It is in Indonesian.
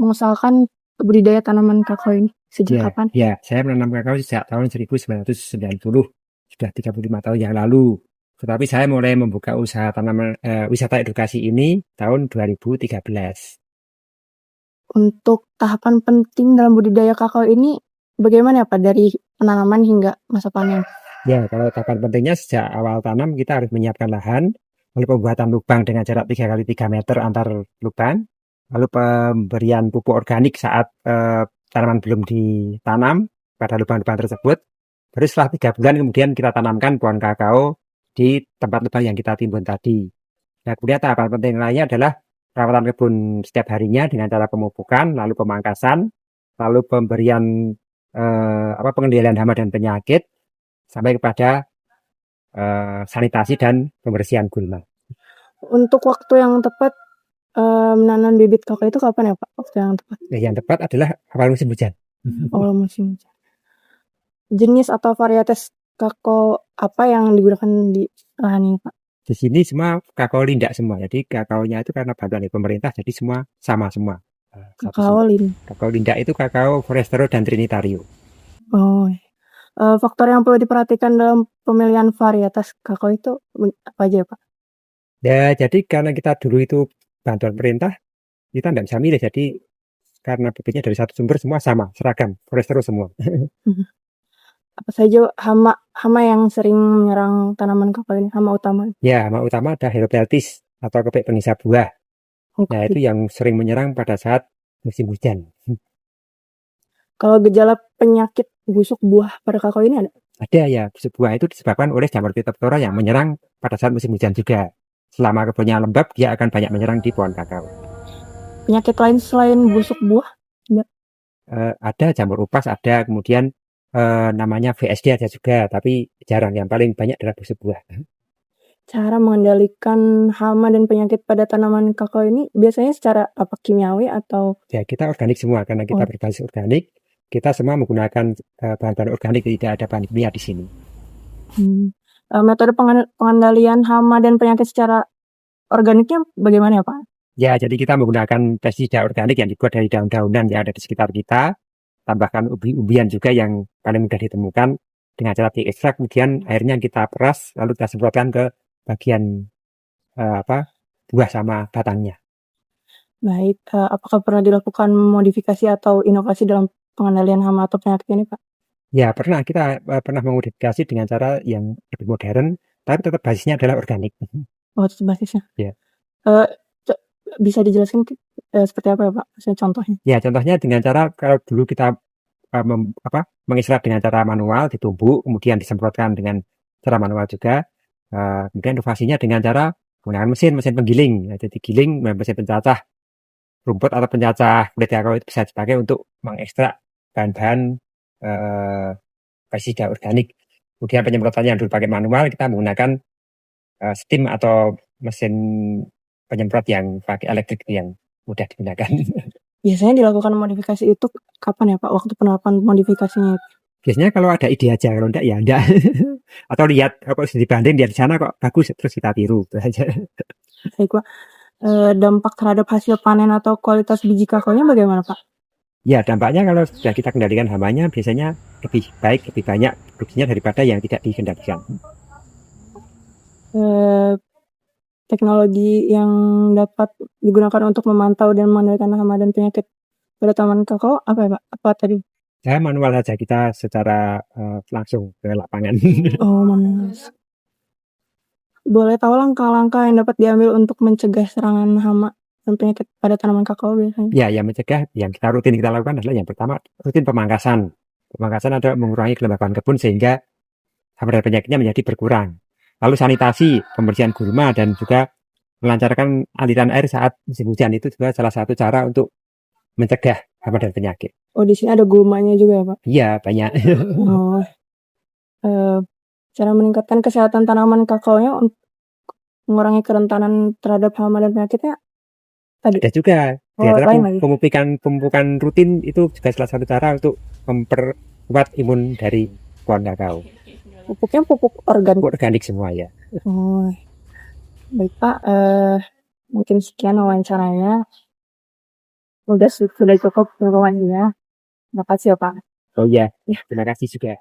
mengusahakan budidaya tanaman kakao ini? Sejak kapan? Ya, saya menanam kakao sejak tahun 1990, sudah 35 tahun yang lalu. Tetapi saya mulai membuka usaha tanaman wisata edukasi ini tahun 2013. Untuk tahapan penting dalam budidaya kakao ini bagaimana ya Pak, dari penanaman hingga masa panen? Ya, kalau tahapan pentingnya sejak awal tanam kita harus menyiapkan lahan, lalu pembuatan lubang dengan jarak 3 kali 3 meter antar lubang, lalu pemberian pupuk organik saat tanaman belum ditanam pada lubang-lubang tersebut. Baru setelah 3 bulan kemudian kita tanamkan pohon kakao di tempat lubang yang kita timbun tadi. Nah, kemudian tahapan penting lainnya adalah perawatan kebun setiap harinya dengan cara pemupukan, lalu pemangkasan, lalu pemberian pengendalian hama dan penyakit, sampai kepada sanitasi dan pembersihan gulma. Untuk waktu yang tepat menanam bibit kakao itu kapan ya Pak? Waktu yang tepat? Yang tepat adalah awal musim hujan. Awal musim hujan. Jenis atau varietas kakao apa yang digunakan di lahan ini Pak? Di sini semua kakao lindak semua. Jadi kakaonya itu karena bantuan dari pemerintah, jadi semua sama semua. Kakao lindak. Kakao lindak itu kakao Forastero dan Trinitario. Oh. Faktor yang perlu diperhatikan dalam pemilihan varietas kakao itu apa aja Pak? Ya, jadi karena kita dulu itu bantuan pemerintah, kita tidak bisa milih. Jadi karena bibitnya dari satu sumber semua sama, seragam, Forastero semua. Apa saja hama yang sering menyerang tanaman kakao ini, hama utama? Ya, hama utama ada Helopeltis atau kepik penghisap buah. Nah, itu yang sering menyerang pada saat musim hujan. Kalau gejala penyakit busuk buah pada kakao ini ada? Ada ya, busuk buah itu disebabkan oleh jamur Phytophthora yang menyerang pada saat musim hujan juga. Selama kebunnya lembab, dia akan banyak menyerang di pohon kakao. Penyakit lain selain busuk buah? Ada jamur upas, ada, kemudian namanya VSD ada juga, tapi jarang. Yang paling banyak adalah busuk buah. Cara mengendalikan hama dan penyakit pada tanaman kakao ini biasanya secara apa, kimiawi atau? Ya, kita organik semua karena kita berbasis organik. Kita semua menggunakan bahan-bahan organik, tidak ada bahan kimia di sini. Metode pengendalian hama dan penyakit secara organiknya bagaimana ya Pak? Ya, jadi kita menggunakan pestisida organik yang dibuat dari daun-daunan yang ada di sekitar kita. Tambahkan ubi-ubian juga yang paling mudah ditemukan dengan cara diekstrak, kemudian airnya kita peras, lalu kita semprotkan ke bagian buah sama batangnya. Baik, apakah pernah dilakukan modifikasi atau inovasi dalam pengendalian hama atau penyakit ini Pak? Ya, kita pernah memodifikasi dengan cara yang lebih modern, tapi tetap basisnya adalah organik. Oh, itu basisnya? Ya. Bisa dijelaskan seperti apa ya Pak? Maksudnya contohnya? Ya, contohnya dengan cara kalau dulu kita mengekstrak dengan cara manual, ditumbuk, kemudian disemprotkan dengan cara manual juga. Kemudian inovasinya dengan cara menggunakan mesin penggiling. Jadi giling mesin pencacah rumput atau pencacah kulit kakao itu bisa dipakai untuk mengekstrak bahan-bahan pestisida organik. Kemudian penyemprotannya yang dulu pakai manual, kita menggunakan steam atau mesin penyemprot yang pakai elektrik yang mudah digunakan. Biasanya dilakukan modifikasi itu kapan ya Pak, waktu penerapan modifikasinya? Biasanya kalau ada ide aja, kalau enggak ya enggak. Atau lihat kalau dibanding di sana kok bagus, terus kita tiru itu aja. Baik Pak. Dampak terhadap hasil panen atau kualitas biji kakaonya bagaimana Pak? Ya, dampaknya kalau sudah kita kendalikan hamanya biasanya lebih baik, lebih banyak produksinya daripada yang tidak dikendalikan. Teknologi yang dapat digunakan untuk memantau dan mengendalikan hama dan penyakit pada tanaman kakao apa ya Pak? Apa tadi? Ya, manual saja, kita secara langsung ke lapangan. Oh, manual. Boleh tahu langkah-langkah yang dapat diambil untuk mencegah serangan hama dan penyakit pada tanaman kakao biasanya? Ya, yang mencegah yang rutin kita lakukan adalah yang pertama rutin pemangkasan. Pemangkasan adalah mengurangi kelembapan kebun sehingga hama dan penyakitnya menjadi berkurang. Lalu sanitasi, pembersihan gulma, dan juga melancarkan aliran air saat musim hujan itu juga salah satu cara untuk mencegah hama dan penyakit. Oh, di sini ada gulmanya juga ya Pak? Iya, banyak. Oh. Cara meningkatkan kesehatan tanaman kakaonya untuk mengurangi kerentanan terhadap hama dan penyakitnya tadi? Ada juga. Pemupukan rutin itu juga salah satu cara untuk memperkuat imun dari pohon kakao. Pupuknya pupuk organik? Organik semua ya. Oh, baik Pak. Mungkin sekian wawancaranya. sudah cukup informasinya. Makasih ya, Pak. Oh iya, terima kasih juga.